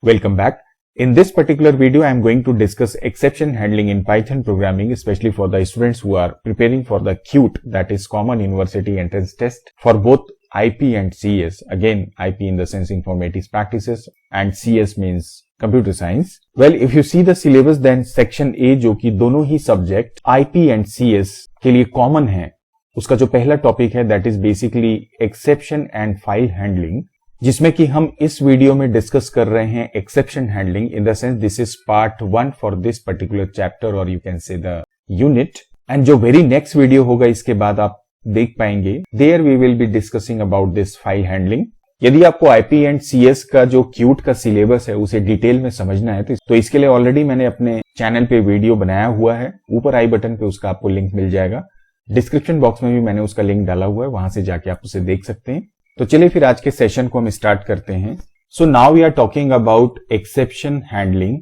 Welcome back. In this particular video, I am going to discuss exception handling in Python programming, especially for the students who are preparing for the CUT, that is Common University Entrance Test, for both IP and CS. Again, IP in the sense informatics practices and CS means computer science. Well, if you see the syllabus, then section A जो कि दोनों ही subject IP and CS के लिए common है, उसका जो पहला topic है that is basically exception and file handling, जिसमें कि हम इस वीडियो में डिस्कस कर रहे हैं exception handling in the sense this is part 1 for this particular chapter और you can say the unit. And जो वेरी नेक्स्ट वीडियो होगा इसके बाद आप देख पाएंगे, there we will be discussing about this file handling. यदि आपको आईपी एंड सीएस का जो क्यूट का सिलेबस है उसे डिटेल में समझना है तो इसके लिए ऑलरेडी मैंने अपने चैनल पे वीडियो बनाया हुआ है, ऊपर आई बटन पे उसका आपको लिंक मिल जाएगा, डिस्क्रिप्शन बॉक्स में भी मैंने उसका लिंक डाला हुआ है, वहां से जाके आप उसे देख सकते हैं। तो चलिए फिर आज के सेशन को हम स्टार्ट करते हैं। So now we are talking about exception handling.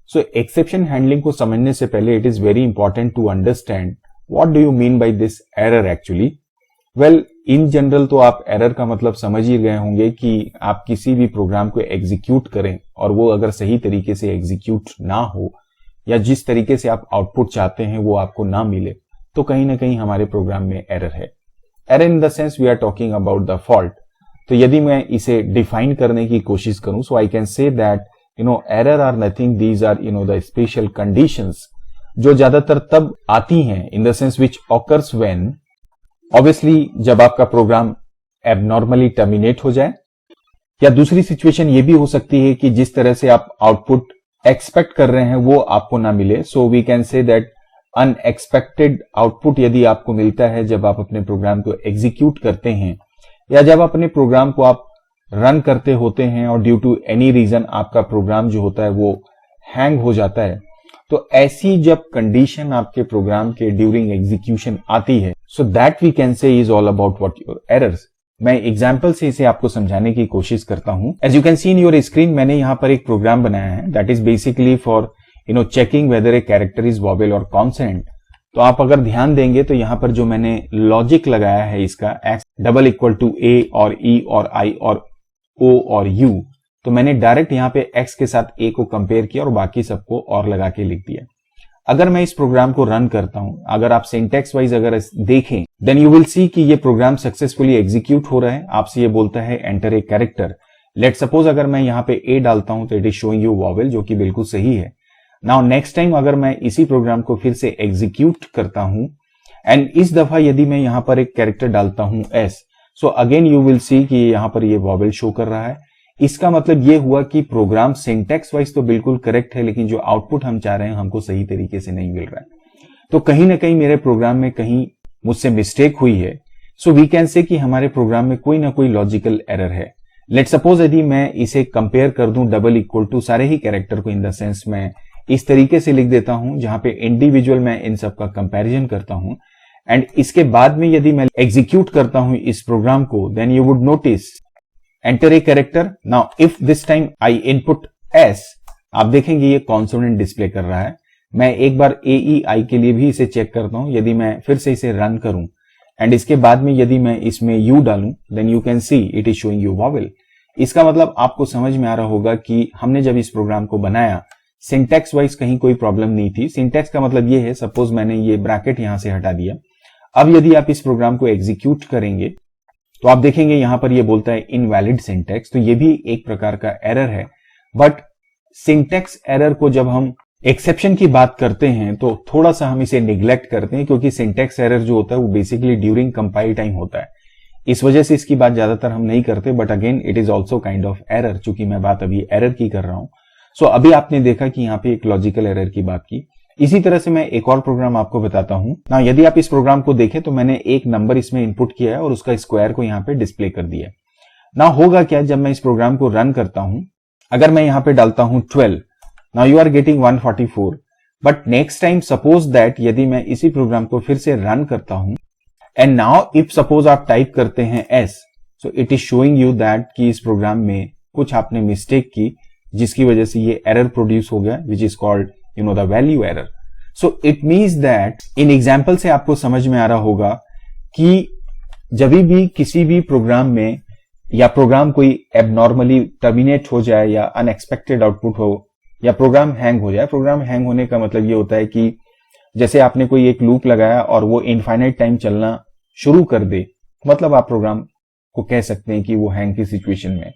So exception handling को समझने से पहले it is very important to understand what do you mean by this error actually. Well, in general तो आप एरर का मतलब समझ ही गए होंगे कि आप किसी भी प्रोग्राम को एग्जीक्यूट करें और वो अगर सही तरीके से एग्जीक्यूट ना हो या जिस तरीके से आप आउटपुट चाहते हैं वो आपको ना मिले, तो कहीं ना कहीं हमारे प्रोग्राम में एरर है। Error in the sense we are talking about the fault. तो यदि मैं इसे डिफाइन करने की कोशिश करूं, so I can say that error are nothing, these are the special conditions जो ज्यादातर तब आती हैं in the sense which occurs when obviously जब आपका प्रोग्राम एबनॉर्मली टर्मिनेट हो जाए, या दूसरी सिचुएशन ये भी हो सकती है कि जिस तरह से आप आउटपुट एक्सपेक्ट कर रहे हैं वो आपको ना मिले। So we can say that unexpected output यदि आपको मिलता है जब आप अपने प्रोग्राम को एग्जीक्यूट करते हैं या जब अपने प्रोग्राम को आप रन करते होते हैं और ड्यू टू एनी रीजन आपका प्रोग्राम जो होता है वो हैंग हो जाता है, तो ऐसी जब कंडीशन आपके प्रोग्राम के ड्यूरिंग एग्जीक्यूशन आती है, so that we can say is all about what your errors. मैं एग्जांपल से इसे आपको समझाने की कोशिश करता हूं। As you can see in your screen, मैंने यहां पर एक प्रोग्राम बनाया है that is basically for checking whether a character is vowel और कॉन्सोनेंट। तो आप अगर ध्यान देंगे तो यहां पर जो मैंने लॉजिक लगाया है इसका x double equal to a और e और i और o और u, तो मैंने डायरेक्ट यहां पे x के साथ a को कंपेयर किया और बाकी सबको और लगा के लिख दिया। अगर मैं इस प्रोग्राम को रन करता हूं, अगर आप सिंटेक्स वाइज अगर देखें, देन यू विल सी कि ये प्रोग्राम सक्सेसफुली एग्जीक्यूट हो रहा है। आपसे ये बोलता है enter a character. Let suppose अगर मैं यहां पे a डालता हूं तो it is showing you vowel, जो कि बिल्कुल सही है। नाउ नेक्स्ट टाइम अगर मैं इसी प्रोग्राम को फिर से एग्जीक्यूट करता हूं एंड इस दफा यदि मैं यहां पर एक कैरेक्टर डालता हूं s, so again you will see कि यहां पर ये वॉवेल शो कर रहा है। इसका मतलब ये हुआ कि प्रोग्राम सिंटेक्स वाइज तो बिल्कुल करेक्ट है, लेकिन जो आउटपुट हम चाह रहे हैं हमको सही तरीके से नहीं मिल रहा है। तो कहीं ना कहीं मेरे प्रोग्राम में कहीं मुझसे मिस्टेक हुई है। सो वी कैन से कि हमारे प्रोग्राम में कोई ना कोई लॉजिकल एरर है। लेट सपोज यदि मैं इसे कंपेयर कर दूं डबल इक्वल टू सारे ही कैरेक्टर को, इन द सेंस मैं इस तरीके से लिख देता हूं जहां पे इंडिविजुअल मैं इन सब का कंपैरिजन करता हूं एंड इसके बाद में यदि मैं एग्जीक्यूट करता हूं इस प्रोग्राम को, then you would notice enter a character. Now if this time I input s, आप देखेंगे ये कॉन्सोनेंट डिस्प्ले कर रहा है। मैं एक बार a e i के लिए भी इसे चेक करता हूं। यदि मैं फिर से इसे रन करूं एंड इसके बाद में यदि मैं इसमें u डालूं, then you can see it is showing you vowel. इसका मतलब आपको समझ में आ रहा होगा कि हमने जब इस प्रोग्राम को बनाया सिंटेक्स वाइज कहीं कोई प्रॉब्लम नहीं थी। सिंटेक्स का मतलब ये है, सपोज मैंने ये ब्रैकेट यहां से हटा दिया। अब यदि आप इस प्रोग्राम को एग्जीक्यूट करेंगे तो आप देखेंगे यहां पर ये बोलता है इनवैलिड सिंटेक्स। तो ये भी एक प्रकार का एरर है। बट सिंटेक्स एरर को जब हम एक्सेप्शन की बात करते हैं तो थोड़ा सा हम इसे निग्लेक्ट करते हैं, क्योंकि सिंटेक्स एरर जो होता है वो बेसिकली ड्यूरिंग कंपाइल टाइम होता है। इस वजह से इसकी बात ज्यादातर हम नहीं करते। But again it is also kind of error, चूंकि मैं बात अभी एरर की कर रहा हूं। सो अभी आपने देखा कि यहाँ पे एक लॉजिकल एरर की बात की। इसी तरह से मैं एक और प्रोग्राम आपको बताता हूं ना। यदि आप इस प्रोग्राम को देखें तो मैंने एक नंबर इसमें इनपुट किया है और उसका स्क्वायर को यहाँ पे डिस्प्ले कर दिया। ना होगा क्या जब मैं इस प्रोग्राम को रन करता हूं, अगर मैं यहाँ पे डालता हूं 12, now you are getting 144। But next time suppose that यदि मैं इसी प्रोग्राम को फिर से रन करता हूं एंड नाउ इफ सपोज आप टाइप करते हैं s, so it is showing you that कि इस प्रोग्राम में कुछ आपने मिस्टेक की जिसकी वजह से ये एरर प्रोड्यूस हो गया, which is called the value error. So it means that in example से आपको समझ में आ रहा होगा कि जब भी किसी भी प्रोग्राम में या प्रोग्राम कोई एबनॉर्मली टर्मिनेट हो जाए या अनएक्सपेक्टेड आउटपुट हो या प्रोग्राम हैंग हो जाए। प्रोग्राम हैंग होने का मतलब ये होता है कि जैसे आपने कोई एक लूप लगाया और वो इनफाइनाइट टाइम चलना शुरू कर दे, मतलब आप प्रोग्राम को कह सकते हैं कि वो हैंग की सिचुएशन में।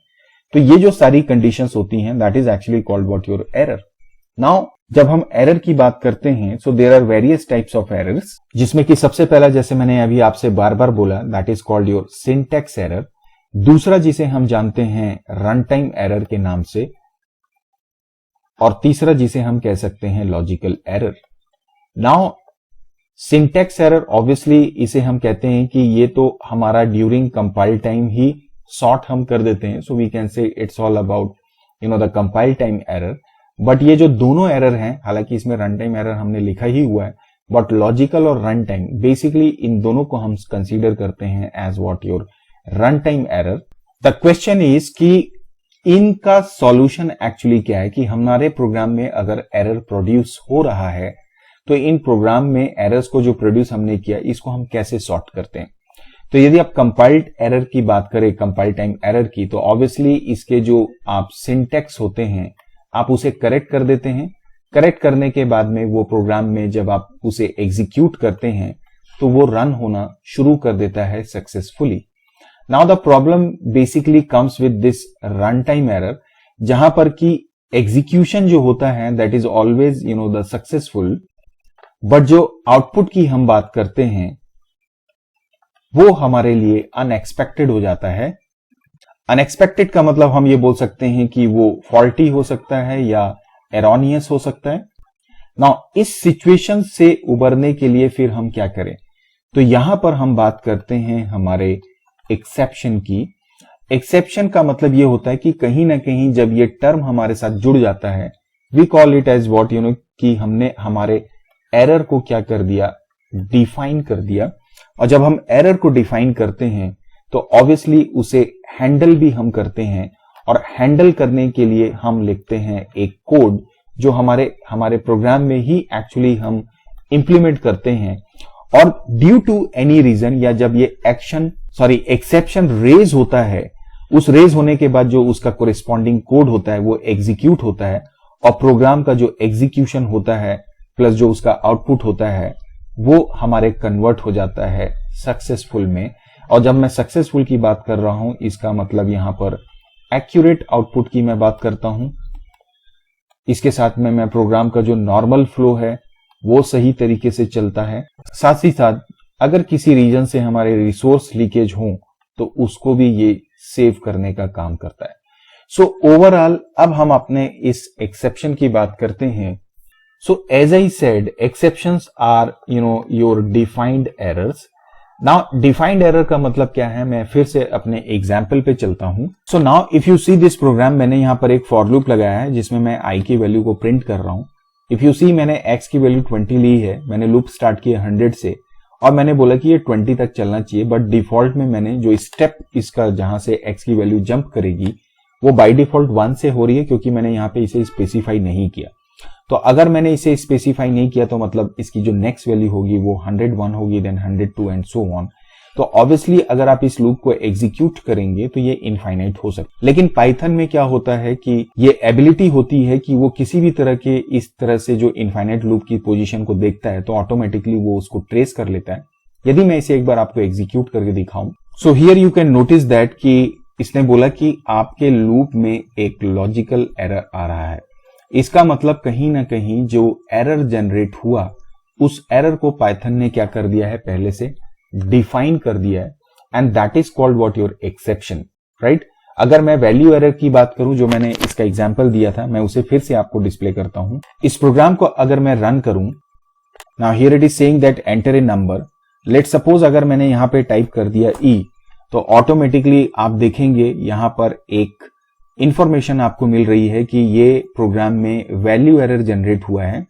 तो ये जो सारी कंडीशंस होती हैं, that is actually called what your error. Now जब हम एरर की बात करते हैं, so there are various types of errors, जिसमें कि सबसे पहला, जैसे मैंने अभी आपसे बार बार बोला, that is called your syntax error. दूसरा जिसे हम जानते हैं रन टाइम एरर के नाम से, और तीसरा जिसे हम कह सकते हैं logical error. Now syntax error, obviously इसे हम कहते हैं कि ये तो हमारा ड्यूरिंग कंपाइल टाइम ही सॉर्ट हम कर देते हैं, so we can say it's all about the compile time error. But ये जो दोनों एरर हैं, हालांकि इसमें रन टाइम एरर हमने लिखा ही हुआ है, बट लॉजिकल और रन टाइम, बेसिकली इन दोनों को हम कंसीडर करते हैं as what your run time error. The question is कि इनका सॉल्यूशन एक्चुअली क्या है, कि हमारे प्रोग्राम में अगर एरर प्रोड्यूस हो रहा है तो इन प्रोग्राम में एरर्स को जो प्रोड्यूस हमने किया, इसको हम कैसे सॉर्ट करते हैं। तो यदि आप कंपाइल्ड एरर की बात करें, कंपाइल टाइम एरर की, तो ऑब्वियसली इसके जो आप सिंटैक्स होते हैं आप उसे करेक्ट कर देते हैं। करेक्ट करने के बाद में वो प्रोग्राम में जब आप उसे एग्जीक्यूट करते हैं तो वो रन होना शुरू कर देता है successfully. Now the problem basically comes with this run time error, जहां पर कि एग्जीक्यूशन जो होता है that is always the successful, but जो आउटपुट की हम बात करते हैं वो हमारे लिए अनएक्सपेक्टेड हो जाता है। अनएक्सपेक्टेड का मतलब हम ये बोल सकते हैं कि वो फॉल्टी हो सकता है या एरोनियस हो सकता है। नाउ इस सिचुएशन से उबरने के लिए फिर हम क्या करें, तो यहां पर हम बात करते हैं हमारे एक्सेप्शन की। एक्सेप्शन का मतलब ये होता है कि कहीं ना कहीं जब ये टर्म हमारे साथ जुड़ जाता है, we call it as what कि हमने हमारे एरर को क्या कर दिया, डिफाइन कर दिया। और जब हम एरर को डिफाइन करते हैं तो ऑब्वियसली उसे हैंडल भी हम करते हैं, और हैंडल करने के लिए हम लिखते हैं एक कोड जो हमारे प्रोग्राम में ही एक्चुअली हम इंप्लीमेंट करते हैं। और ड्यू टू एनी रीजन, या जब ये एक्सेप्शन रेज होता है, उस रेज होने के बाद जो उसका कोरिस्पॉन्डिंग कोड होता है वो एग्जीक्यूट होता है, और प्रोग्राम का जो एग्जीक्यूशन होता है प्लस जो उसका आउटपुट होता है वो हमारे कन्वर्ट हो जाता है सक्सेसफुल में। और जब मैं सक्सेसफुल की बात कर रहा हूं, इसका मतलब यहां पर एक्यूरेट आउटपुट की मैं बात करता हूं। इसके साथ में मैं प्रोग्राम का जो नॉर्मल फ्लो है वो सही तरीके से चलता है। साथ ही साथ अगर किसी रीजन से हमारे रिसोर्स लीकेज हो तो उसको भी ये सेव करने का काम करता है। सो ओवरऑल अब हम अपने इस एक्सेप्शन की बात करते हैं। So as I said, exceptions are your defined errors. Now defined error का मतलब क्या है, मैं फिर से अपने एग्जाम्पल पे चलता हूं। So now if you see this program, मैंने यहां पर एक फॉर लूप लगाया है जिसमें मैं i की वैल्यू को प्रिंट कर रहा हूं। If you see, मैंने x की वैल्यू 20 ली है, मैंने लूप स्टार्ट किया 100 से, और मैंने बोला कि ये 20 तक चलना चाहिए, बट डिफॉल्ट में मैंने जो स्टेप इसका जहां से x की वैल्यू जंप करेगी वो बाय डिफॉल्ट 1 से हो रही है, क्योंकि मैंने यहाँ पे इसे स्पेसिफाई नहीं किया। तो अगर मैंने इसे स्पेसिफाई नहीं किया तो मतलब इसकी जो नेक्स्ट वैल्यू होगी वो 101 होगी, देन 102 एंड सो ऑन। तो ऑब्वियसली अगर आप इस लूप को एग्जीक्यूट करेंगे तो ये इनफाइनाइट हो सकता है। लेकिन पाइथन में क्या होता है कि ये एबिलिटी होती है कि वो किसी भी तरह के इस तरह से जो इनफाइनाइट लूप की पोजीशन को देखता है तो ऑटोमेटिकली वो उसको ट्रेस कर लेता है। यदि मैं इसे एक बार आपको एग्जीक्यूट करके दिखाऊं, so here you can notice that कि इसने बोला कि आपके लूप में एक लॉजिकल एरर आ रहा है। इसका मतलब कहीं ना कहीं जो एरर जनरेट हुआ उस एरर को पाइथन ने क्या कर दिया है, पहले से डिफाइन कर दिया है, and that is called what your exception, right. अगर मैं वैल्यू एरर की बात करूं, जो मैंने इसका एग्जांपल दिया था, मैं उसे फिर से आपको डिस्प्ले करता हूं। इस प्रोग्राम को अगर मैं रन करूं, now here it is saying that enter a number. Let suppose अगर मैंने यहां पे टाइप कर दिया ई, तो ऑटोमेटिकली आप देखेंगे यहां पर एक इंफॉर्मेशन आपको मिल रही है कि ये प्रोग्राम में वैल्यू एरर जनरेट हुआ है,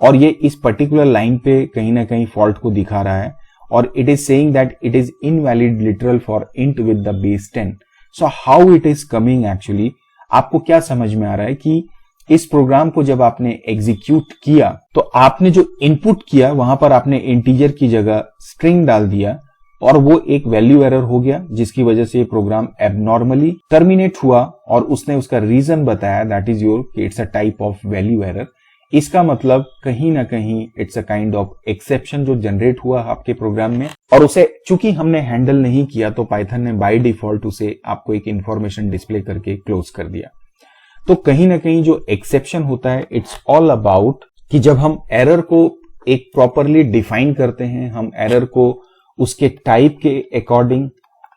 और ये इस पर्टिकुलर लाइन पे कहीं ना कहीं फॉल्ट को दिखा रहा है, और it is saying that it is invalid literal for int with the base 10। So how it is coming, actually आपको क्या समझ में आ रहा है कि इस प्रोग्राम को जब आपने एग्जीक्यूट किया तो आपने जो इनपुट किया वहां पर आपने इंटीजर की जगह स्ट्रिंग डाल दिया, और वो एक वैल्यू एरर हो गया जिसकी वजह से ये प्रोग्राम एबनॉर्मली टर्मिनेट हुआ और उसने उसका रीजन बताया, that is your it's a type of value error. इसका मतलब कहीं ना कहीं it's a kind of exception जो जनरेट हुआ आपके प्रोग्राम में, और उसे चूंकि हमने हैंडल नहीं किया तो पाइथन ने बाय डिफॉल्ट उसे आपको एक इंफॉर्मेशन डिस्प्ले करके क्लोज कर दिया। तो कहीं ना कहीं जो एक्सेप्शन होता है इट्स ऑल अबाउट कि जब हम एरर को एक प्रॉपरली डिफाइन करते हैं, हम एरर को उसके टाइप के अकॉर्डिंग,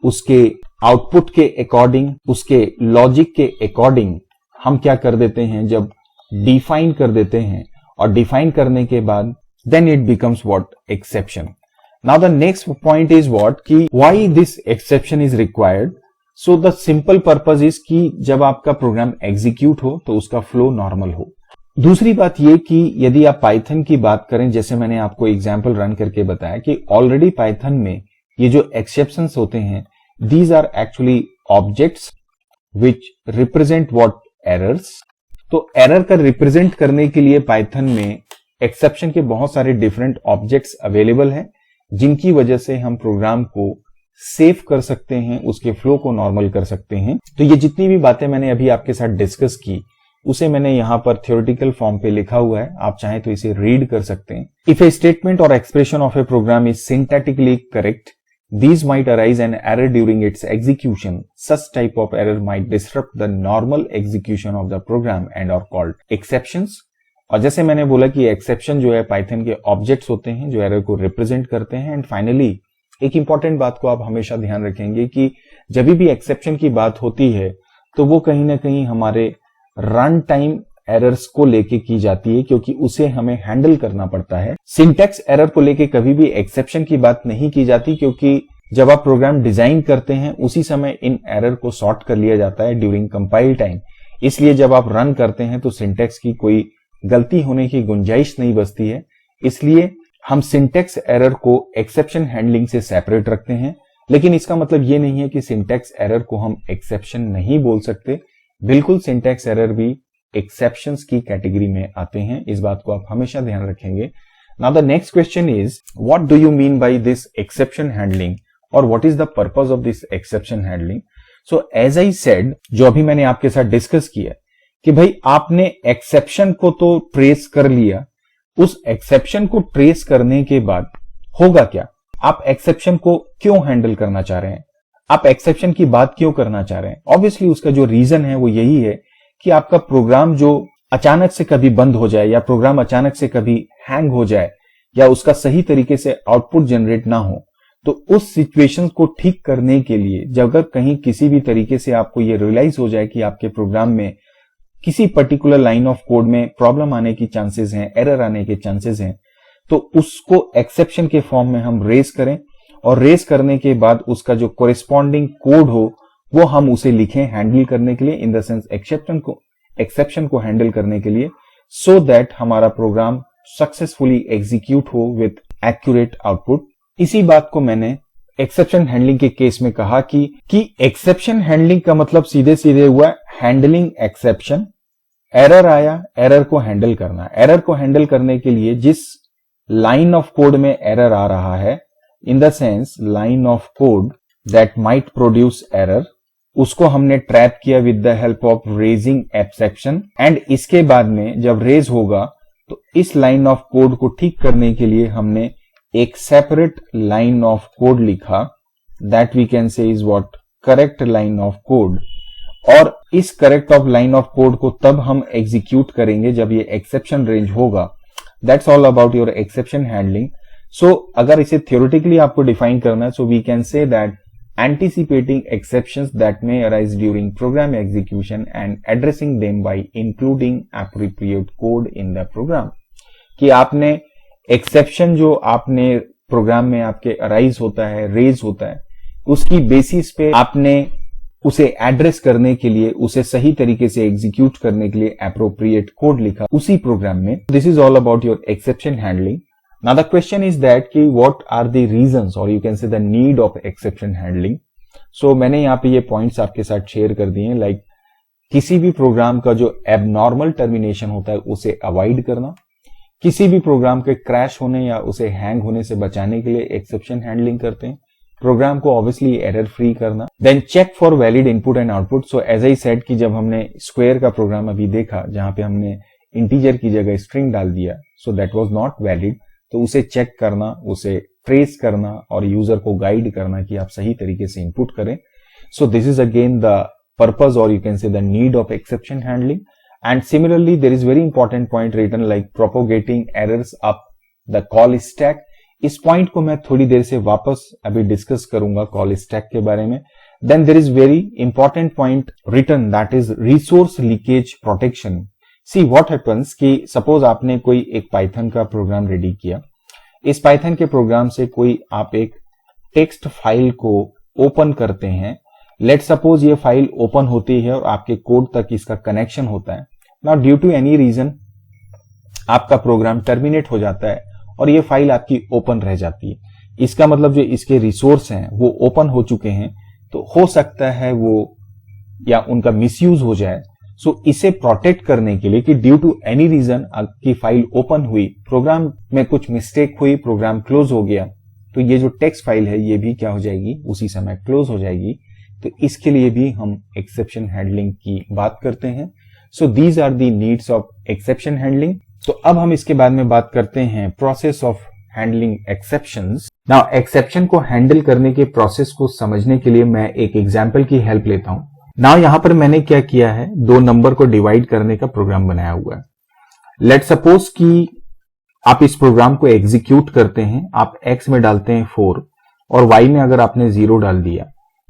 उसके आउटपुट के अकॉर्डिंग, उसके लॉजिक के अकॉर्डिंग हम क्या कर देते हैं, जब डिफाइन कर देते हैं और डिफाइन करने के बाद then it becomes what exception. Now the next point is what कि why this exception is required. So the simple purpose is कि जब आपका प्रोग्राम एग्जीक्यूट हो तो उसका फ्लो नॉर्मल हो। दूसरी बात यह कि यदि आप पाइथन की बात करें, जैसे मैंने आपको एग्जांपल रन करके बताया कि ऑलरेडी पाइथन में ये जो एक्सेप्शंस होते हैं these are actually objects which represent what errors. तो एरर का रिप्रेजेंट करने के लिए पाइथन में एक्सेप्शन के बहुत सारे डिफरेंट ऑब्जेक्ट्स अवेलेबल हैं जिनकी वजह से हम प्रोग्राम को सेव कर सकते हैं, उसके फ्लो को नॉर्मल कर सकते हैं। तो ये जितनी भी बातें मैंने अभी आपके साथ डिस्कस की उसे मैंने यहां पर थ्योरेटिकल फॉर्म पे लिखा हुआ है, आप चाहें तो इसे रीड कर सकते हैं। इफ ए स्टेटमेंट और expression of a program is syntactically correct, these might arise an error during its execution. Such type of error might disrupt the normal execution of the program and are called exceptions. और जैसे मैंने बोला कि exception जो है Python के objects होते हैं जो एरर को रिप्रेजेंट करते हैं। एंड फाइनली एक इंपॉर्टेंट बात को आप हमेशा ध्यान रखेंगे कि जब भी एक्सेप्शन की बात होती है तो वो कहीं ना कहीं हमारे रन टाइम एरर्स को लेके की जाती है, क्योंकि उसे हमें हैंडल करना पड़ता है। सिंटैक्स एरर को लेके कभी भी एक्सेप्शन की बात नहीं की जाती, क्योंकि जब आप प्रोग्राम डिजाइन करते हैं उसी समय इन एरर को सॉर्ट कर लिया जाता है ड्यूरिंग कंपाइल टाइम। इसलिए जब आप रन करते हैं तो सिंटैक्स की कोई गलती होने की गुंजाइश नहीं बचती है। इसलिए हम सिंटैक्स एरर को एक्सेप्शन हैंडलिंग से सेपरेट रखते हैं, लेकिन इसका मतलब ये नहीं है कि सिंटैक्स एरर को हम एक्सेप्शन नहीं बोल सकते। बिल्कुल सिंटैक्स एरर भी एक्सेप्शंस की कैटेगरी में आते हैं, इस बात को आप हमेशा ध्यान रखेंगे। Now the next question is what do you mean by this exception handling और what is the purpose of this exception handling. So as I said, जो अभी मैंने आपके साथ डिस्कस किया कि भाई आपने एक्सेप्शन को तो ट्रेस कर लिया, उस एक्सेप्शन को ट्रेस करने के बाद होगा क्या, आप एक्सेप्शन को क्यों हैंडल करना चाह रहे हैं, आप एक्सेप्शन की बात क्यों करना चाह रहे हैं। ऑब्वियसली उसका जो रीजन है वो यही है कि आपका प्रोग्राम जो अचानक से कभी बंद हो जाए या प्रोग्राम अचानक से कभी हैंग हो जाए या उसका सही तरीके से आउटपुट जनरेट ना हो, तो उस सिचुएशन को ठीक करने के लिए जब अगर कहीं किसी भी तरीके से आपको ये रियलाइज हो जाए कि आपके प्रोग्राम में किसी पर्टिकुलर लाइन ऑफ कोड में प्रॉब्लम आने की चांसेस हैं, एरर आने के चांसेस हैं, तो उसको एक्सेप्शन के फॉर्म में हम रेज करें और रेज करने के बाद उसका जो कोरिस्पॉन्डिंग कोड हो वो हम उसे लिखें हैंडल करने के लिए, इन द सेंस एक्सेप्शन को हैंडल करने के लिए, सो दैट हमारा प्रोग्राम सक्सेसफुली एग्जीक्यूट हो विथ एक्यूरेट आउटपुट। इसी बात को मैंने एक्सेप्शन हैंडलिंग के केस में कहा कि एक्सेप्शन हैंडलिंग का मतलब सीधे सीधे हुआ हैंडलिंग एक्सेप्शन। एरर आया, एरर को हैंडल करना। एरर को हैंडल करने के लिए जिस लाइन ऑफ कोड में एरर आ रहा है, इन the sense line of code that might produce error, उसको हमने ट्रैप किया with the help of raising exception. And इसके बाद में जब रेज होगा तो इस लाइन ऑफ कोड को ठीक करने के लिए हमने एक सेपरेट लाइन ऑफ कोड लिखा, that we can say is what correct line of code. और इस correct of line of code को तब हम एग्जीक्यूट करेंगे जब ये एक्सेप्शन रेंज होगा। That's all about your exception handling. So अगर इसे थ्योरेटिकली आपको डिफाइन करना है, so we can say that anticipating exceptions that may arise during program execution and addressing them by including appropriate code in the program। कि आपने exception जो आपने programme में आपके अराइज होता है, रेज होता है, उसकी बेसिस पे आपने उसे एड्रेस करने के लिए, उसे सही तरीके से एग्जीक्यूट करने के लिए एप्रोप्रिएट कोड लिखा उसी प्रोग्राम में। This is all about your exception handling. Now the question is that कि what are the reasons or you can say the need of exception handling। So मैंने यहाँ पे ये पॉइंट्स आपके साथ शेयर कर दिए हैं, लाइक किसी भी प्रोग्राम का जो एबनॉर्मल टर्मिनेशन होता है उसे अवॉइड करना, किसी भी प्रोग्राम के क्रैश होने या उसे हैंग होने से बचाने के लिए एक्सेप्शन हैंडलिंग करते हैं, प्रोग्राम को ऑब्वियसली एरर फ्री करना, then check for valid input and output. So as I said कि जब हमने स्क्वायर का प्रोग्राम अभी देखा जहां पे हमने इंटीजर की जगह स्ट्रिंग डाल दिया, so that was not valid, तो उसे चेक करना, उसे ट्रेस करना और यूजर को गाइड करना कि आप सही तरीके से इनपुट करें। So this is again the purpose और you can say the need of exception handling. And similarly there is very important point written like propagating errors up the call stack. इस point को मैं थोड़ी देर से वापस अभी discuss करूंगा call stack के बारे में। Then there is very important point written that is resource leakage protection. See what happens कि सपोज आपने कोई एक पाइथन का प्रोग्राम रेडी किया, इस पाइथन के प्रोग्राम से कोई आप एक टेक्स्ट फाइल को ओपन करते हैं। लेट सपोज ये फाइल ओपन होती है और आपके कोड तक इसका कनेक्शन होता है। Now due to any reason आपका प्रोग्राम टर्मिनेट हो जाता है और ये फाइल आपकी ओपन रह जाती है। इसका मतलब जो इसके रिसोर्स हैं वो ओपन हो चुके हैं, तो हो सकता है वो या उनका मिसयूज हो जाए। सो इसे प्रोटेक्ट करने के लिए कि ड्यू टू एनी रीजन आपकी फाइल ओपन हुई, प्रोग्राम में कुछ मिस्टेक हुई, प्रोग्राम क्लोज हो गया, तो ये जो टेक्स्ट फाइल है ये भी क्या हो जाएगी, उसी समय क्लोज हो जाएगी। तो इसके लिए भी हम एक्सेप्शन हैंडलिंग की बात करते हैं। So these are the needs of exception handling. तो अब हम इसके बाद में बात करते हैं process of handling exceptions. Now exception को हैंडल करने के प्रोसेस को समझने के लिए मैं एक एग्जांपल की हेल्प लेता हूं। नाउ यहां पर मैंने क्या किया है, दो नंबर को डिवाइड करने का प्रोग्राम बनाया हुआ है। लेट सपोज कि आप इस प्रोग्राम को एग्जीक्यूट करते हैं, आप x में डालते हैं 4 और y में अगर आपने 0 डाल दिया,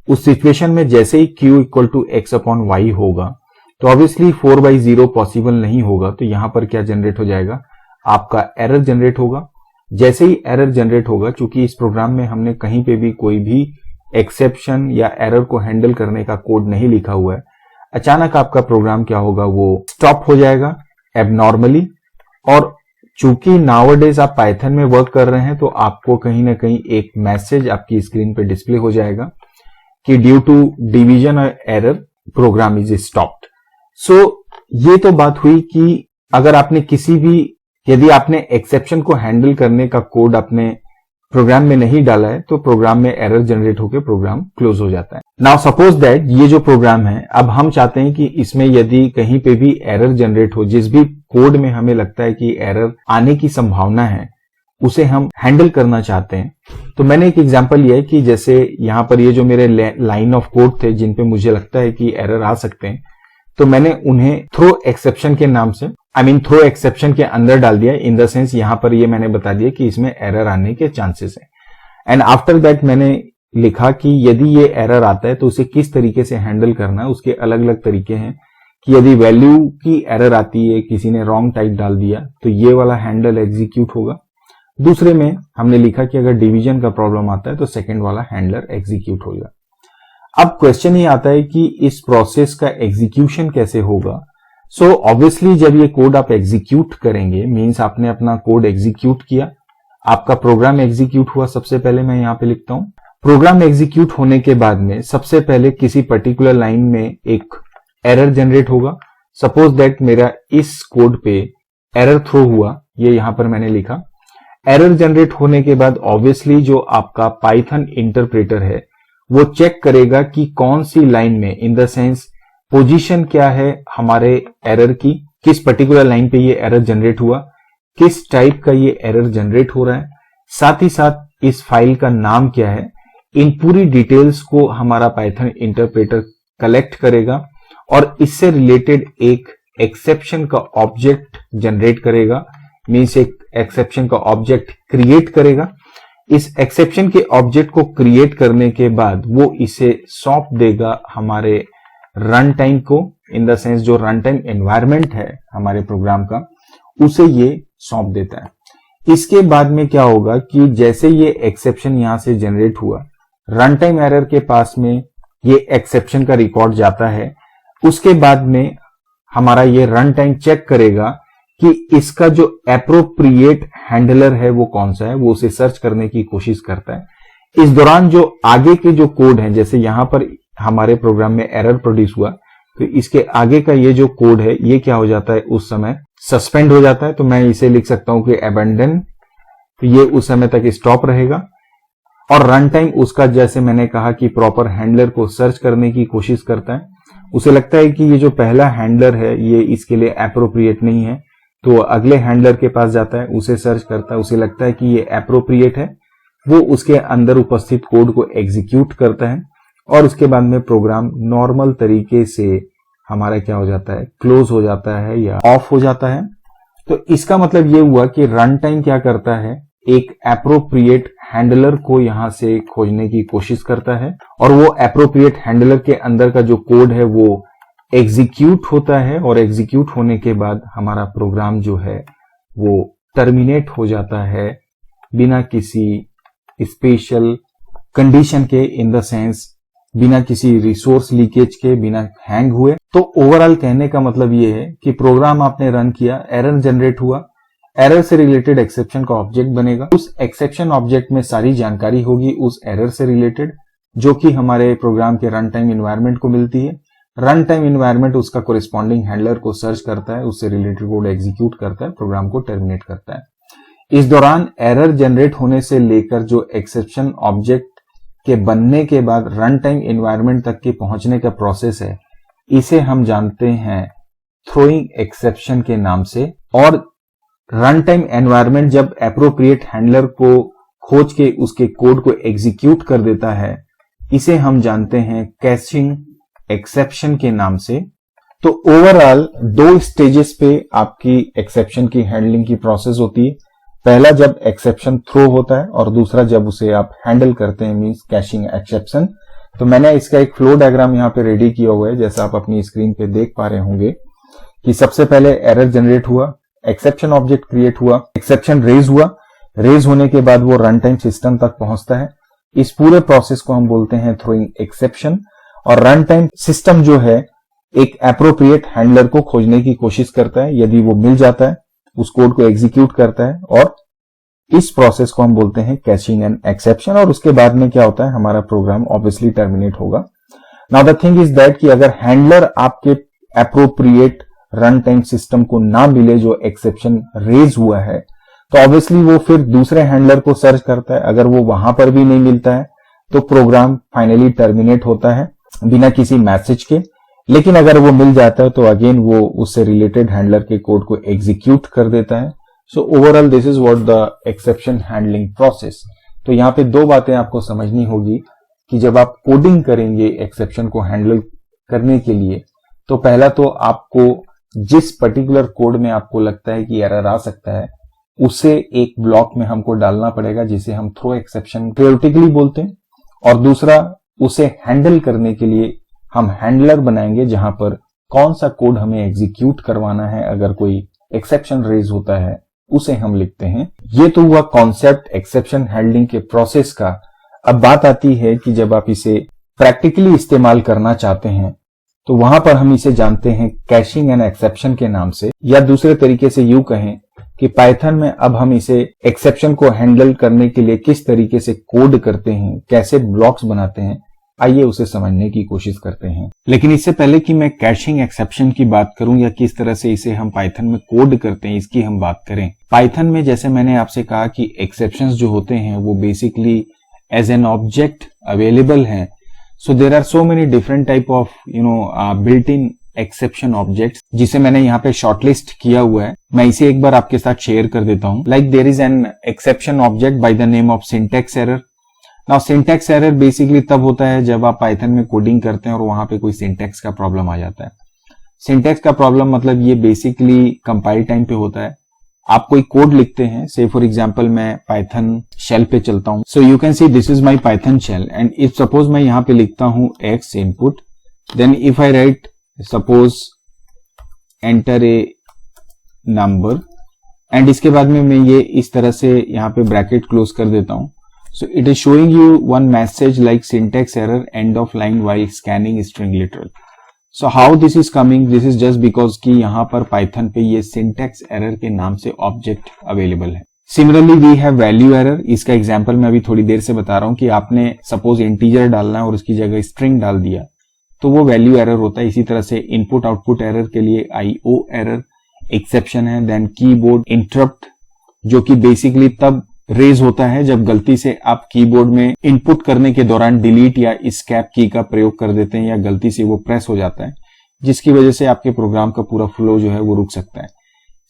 उस सिचुएशन में जैसे ही q equal to x upon y होगा तो ऑब्वियसली 4/0 पॉसिबल नहीं होगा। तो यहां पर क्या जनरेट हो जाएगा, आपका एरर जनरेट होगा। जैसे ही एरर जनरेट होगा, चूंकि इस प्रोग्राम में हमने कहीं पे भी कोई भी एक्सेप्शन या एरर को हैंडल करने का कोड नहीं लिखा हुआ है, अचानक आपका प्रोग्राम क्या होगा, वो स्टॉप हो जाएगा एबनॉर्मली। और चूंकि नाउअडेज आप पाइथन में वर्क कर रहे हैं तो आपको कहीं ना कहीं एक मैसेज आपकी स्क्रीन पे डिस्प्ले हो जाएगा कि due to division error program is stopped. So ये तो बात हुई कि अगर आपने यदि आपने एक्सेप्शन को हैंडल करने का कोड अपने प्रोग्राम में नहीं डाला है तो प्रोग्राम में एरर जनरेट होकर प्रोग्राम क्लोज हो जाता है। नाउ सपोज दैट ये जो प्रोग्राम है, अब हम चाहते हैं कि इसमें यदि कहीं पे भी एरर जनरेट हो, जिस भी कोड में हमें लगता है कि एरर आने की संभावना है, उसे हम हैंडल करना चाहते हैं। तो मैंने एक एग्जांपल लिया है कि जैसे यहां पर ये जो मेरे लाइन ऑफ कोड थे जिन पे मुझे लगता है कि एरर आ सकते हैं, तो मैंने उन्हें थ्रो एक्सेप्शन के नाम से थ्रो एक्सेप्शन के अंदर डाल दिया। इन द सेंस यहां पर ये मैंने बता दिया कि इसमें एरर आने के चांसेस हैं। एंड आफ्टर दैट मैंने लिखा कि यदि ये एरर आता है तो उसे किस तरीके से हैंडल करना है। उसके अलग अलग तरीके हैं कि यदि वैल्यू की एरर आती है, किसी ने रॉन्ग टाइप डाल दिया, तो ये वाला हैंडल एग्जीक्यूट होगा। दूसरे में हमने लिखा कि अगर डिवीजन का प्रॉब्लम आता है तो सेकेंड वाला हैंडलर एग्जीक्यूट होगा। अब क्वेश्चन ये आता है कि इस प्रोसेस का एग्जीक्यूशन कैसे होगा। सो ऑब्वियसली जब ये कोड आप एग्जीक्यूट करेंगे, मींस आपने अपना कोड एग्जीक्यूट किया, आपका प्रोग्राम एग्जीक्यूट हुआ। सबसे पहले मैं यहां पे लिखता हूं, प्रोग्राम एग्जीक्यूट होने के बाद में सबसे पहले किसी पर्टिकुलर लाइन में एक एरर जनरेट होगा। सपोज दैट मेरा इस कोड पे एरर थ्रो हुआ, ये यहां पर मैंने लिखा। एरर जनरेट होने के बाद ऑब्वियसली जो आपका पाइथन इंटरप्रेटर है वो चेक करेगा कि कौन सी लाइन में, इन द सेंस पोजीशन क्या है हमारे एरर की, किस पर्टिकुलर लाइन पे ये एरर जनरेट हुआ, किस टाइप का ये एरर जनरेट हो रहा है, साथ ही साथ इस फाइल का नाम क्या है। इन पूरी डिटेल्स को हमारा पाइथन इंटरप्रेटर कलेक्ट करेगा और इससे रिलेटेड एक एक्सेप्शन का ऑब्जेक्ट जनरेट करेगा, मीन्स एक एक्सेप्शन का ऑब्जेक्ट क्रिएट करेगा। इस एक्सेप्शन के ऑब्जेक्ट को क्रिएट करने के बाद वो इसे सौंप देगा हमारे रन टाइम को, इन द सेंस जो रन टाइम एनवायरमेंट है हमारे प्रोग्राम का, उसे ये सौंप देता है। इसके बाद में क्या होगा कि जैसे ये एक्सेप्शन यहां से जनरेट हुआ, रन टाइम एरर के पास में ये एक्सेप्शन का रिकॉर्ड जाता है। उसके बाद में हमारा ये रन टाइम चेक करेगा कि इसका जो एप्रोप्रिएट हैंडलर है वो कौन सा है, वो उसे सर्च करने की कोशिश करता है। इस दौरान जो आगे के जो कोड है, जैसे यहां पर हमारे प्रोग्राम में एरर प्रोड्यूस हुआ, तो इसके आगे का ये जो कोड है ये क्या हो जाता है, उस समय सस्पेंड हो जाता है। तो मैं इसे लिख सकता हूं कि अबैंडन, तो ये उस समय तक स्टॉप रहेगा। और रन टाइम उसका, जैसे मैंने कहा कि प्रॉपर हैंडलर को सर्च करने की कोशिश करता है। उसे लगता है कि ये जो पहला हैंडलर है ये इसके लिए एप्रोप्रिएट नहीं है, तो अगले हैंडलर के पास जाता है, उसे सर्च करता है, उसे लगता है कि ये एप्रोप्रिएट है, वो उसके अंदर उपस्थित कोड को एग्जीक्यूट करता है और उसके बाद में प्रोग्राम नॉर्मल तरीके से हमारा क्या हो जाता है, क्लोज हो जाता है या ऑफ हो जाता है। तो इसका मतलब ये हुआ कि रन टाइम क्या करता है, एक एप्रोप्रिएट हैंडलर को यहां से खोजने की कोशिश करता है और वो एप्रोप्रिएट हैंडलर के अंदर का जो कोड है वो एग्जीक्यूट होता है और एग्जीक्यूट होने के बाद हमारा प्रोग्राम जो है वो टर्मिनेट हो जाता है बिना किसी स्पेशल कंडीशन के, इन द सेंस बिना किसी रिसोर्स लीकेज के, बिना हैंग हुए। तो ओवरऑल कहने का मतलब ये है कि प्रोग्राम आपने रन किया, एरर जनरेट हुआ, एरर से रिलेटेड एक्सेप्शन का ऑब्जेक्ट बनेगा, उस एक्सेप्शन ऑब्जेक्ट में सारी जानकारी होगी उस एरर से रिलेटेड जो कि हमारे प्रोग्राम के रन टाइम इन्वायरमेंट को मिलती है। रन टाइम इन्वायरमेंट उसका कोरिस्पॉन्डिंग हैंडलर को सर्च करता है, उससे रिलेटेड कोड एग्जीक्यूट करता है, प्रोग्राम को टर्मिनेट करता है। इस दौरान एरर जनरेट होने से लेकर जो एक्सेप्शन ऑब्जेक्ट के बनने के बाद रन टाइम इन्वायरमेंट तक के पहुंचने का प्रोसेस है, इसे हम जानते हैं थ्रोइंग एक्सेप्शन के नाम से। और रन टाइम एनवायरमेंट जब एप्रोप्रिएट हैंडलर को खोज के उसके कोड को एग्जीक्यूट कर देता है, इसे हम जानते हैं कैशिंग एक्सेप्शन के नाम से। तो ओवरऑल 2 स्टेजेस पे आपकी एक्सेप्शन की हैंडलिंग की प्रोसेस होती है। पहला जब एक्सेप्शन थ्रो होता है और दूसरा जब उसे आप हैंडल करते हैं, मींस कैशिंग एक्सेप्शन। तो मैंने इसका एक फ्लो डायग्राम यहाँ पे रेडी किया हुआ है, जैसा आप अपनी स्क्रीन पे देख पा रहे होंगे कि सबसे पहले एरर जनरेट हुआ, एक्सेप्शन ऑब्जेक्ट क्रिएट हुआ, एक्सेप्शन रेज हुआ, रेज होने के बाद वो रन टाइम सिस्टम तक पहुंचता है। इस पूरे प्रोसेस को हम बोलते हैं थ्रोइंग एक्सेप्शन। और रन टाइम सिस्टम जो है एक एप्रोप्रिएट हैंडलर को खोजने की कोशिश करता है, यदि वो मिल जाता है उस कोड को एग्जीक्यूट करता है और इस प्रोसेस को हम बोलते हैं कैशिंग एंड एक्सेप्शन। और उसके बाद में क्या होता है, हमारा प्रोग्राम ऑब्वियसली टर्मिनेट होगा। Now the thing is that कि अगर हैंडलर आपके एप्रोप्रिएट रन टाइम सिस्टम को ना मिले जो एक्सेप्शन रेज हुआ है, तो ऑब्वियसली वो फिर दूसरे हैंडलर को सर्च करता है। अगर वो वहां पर भी नहीं मिलता है तो प्रोग्राम फाइनली टर्मिनेट होता है बिना किसी मैसेज के। लेकिन अगर वो मिल जाता है तो अगेन वो उससे रिलेटेड हैंडलर के कोड को एग्जीक्यूट कर देता है। So overall this is what the exception handling process. तो यहाँ पे 2 बातें आपको समझनी होगी कि जब आप कोडिंग करेंगे एक्सेप्शन को हैंडल करने के लिए, तो पहला तो आपको जिस पर्टिकुलर कोड में आपको लगता है कि एरर आ सकता है उसे एक ब्लॉक में हमको डालना पड़ेगा जिसे हम थ्रो एक्सेप्शन थियोरेटिकली बोलते हैं। और दूसरा, उसे हैंडल करने के लिए हम हैंडलर बनाएंगे जहां पर कौन सा कोड हमें एग्जीक्यूट करवाना है अगर कोई एक्सेप्शन रेज होता है उसे हम लिखते हैं। ये तो हुआ कॉन्सेप्ट एक्सेप्शन हैंडलिंग के प्रोसेस का। अब बात आती है कि जब आप इसे प्रैक्टिकली इस्तेमाल करना चाहते हैं तो वहां पर हम इसे जानते हैं कैशिंग एंड एक्सेप्शन के नाम से, या दूसरे तरीके से यूं कहें कि पाइथन में अब हम इसे एक्सेप्शन को हैंडल करने के लिए किस तरीके से कोड करते हैं, कैसे ब्लॉक्स बनाते हैं, आइए उसे समझने की कोशिश करते हैं। लेकिन इससे पहले कि मैं कैशिंग एक्सेप्शन की बात करूं या किस तरह से इसे हम पाइथन में कोड करते हैं इसकी हम बात करें। पाइथन में जैसे मैंने आपसे कहा कि एक्सेप्शंस जो होते हैं वो basically as an object available हैं। So there are so many different type of built in exception objects, जिसे मैंने यहाँ पे शॉर्टलिस्ट किया हुआ है। मैं इसे एक बार आपके साथ शेयर कर देता हूँ। Like there is an exception object by the name of syntax error. Now syntax error basically तब होता है जब आप पाइथन में कोडिंग करते हैं और वहां पे कोई सिंटैक्स का प्रॉब्लम आ जाता है। सिंटैक्स का प्रॉब्लम मतलब ये बेसिकली कंपाइल टाइम पे होता है। आप कोई कोड लिखते हैं, से फॉर एग्जांपल मैं पाइथन शेल पे चलता हूं। So you can see this is my Python shell and if suppose मैं यहां पे लिखता हूं x input, then if I write suppose enter a number and इसके बाद में मैं ये इस तरह से यहाँ पे ब्रैकेट क्लोज कर देता हूं। So it is showing you one message like syntax error end of line while scanning string literal. So how this is coming? This is just because कि यहाँ पर Python पे ये syntax error के नाम से object available है। Similarly we have value error। इसका एग्जाम्पल मैं अभी थोड़ी देर से बता रहा हूँ कि आपने सपोज इंटीजर डालना है और उसकी जगह स्ट्रिंग डाल दिया तो वो वैल्यू एरर होता है। इसी तरह से इनपुट आउटपुट एरर के लिए IO एरर एक्सेप्शन है। देन कीबोर्ड इंटरप्ट जो कि बेसिकली तब रेज होता है जब गलती से आप कीबोर्ड में इनपुट करने के दौरान डिलीट या एस्केप की का प्रयोग कर देते हैं या गलती से वो प्रेस हो जाता है, जिसकी वजह से आपके प्रोग्राम का पूरा फ्लो जो है वो रुक सकता है।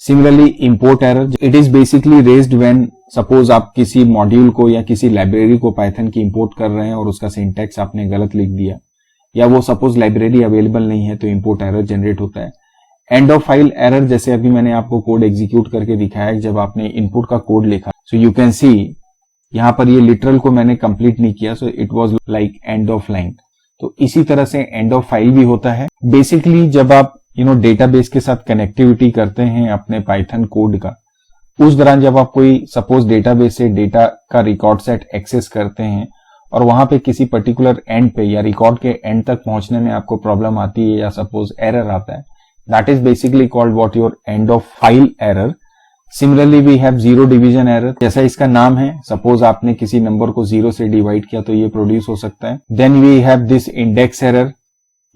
Similarly import error, it is basically raised when suppose आप किसी मॉड्यूल को या किसी लाइब्रेरी को पाइथन की इंपोर्ट कर रहे हैं और उसका सिंटैक्स आपने गलत लिख दिया या वो सपोज लाइब्रेरी अवेलेबल नहीं है, तो इंपोर्ट एरर जनरेट होता है। एंड ऑफ फाइल एरर, जैसे अभी मैंने आपको कोड एग्जीक्यूट करके दिखाया है, जब आपने इनपुट का कोड लिखा, सो यू कैन सी यहां पर ये लिटरल को मैंने कंप्लीट नहीं किया, so it was like end of line. तो इसी तरह से एंड ऑफ फाइल भी होता है। बेसिकली जब आप डेटाबेस के साथ कनेक्टिविटी करते हैं अपने पाइथन कोड का, उस दौरान जब आप कोई सपोज डेटाबेस से डेटा का रिकॉर्ड सेट एक्सेस करते हैं और वहां पे किसी पर्टिकुलर एंड पे या रिकॉर्ड के एंड तक पहुंचने में आपको प्रॉब्लम आती है या सपोज एरर आता है, that is basically called what your end of file error. Similarly we have zero division error, जैसा इसका नाम है, सपोज आपने किसी नंबर को जीरो से डिवाइड किया तो ये प्रोड्यूस हो सकता है। Then we have this index error,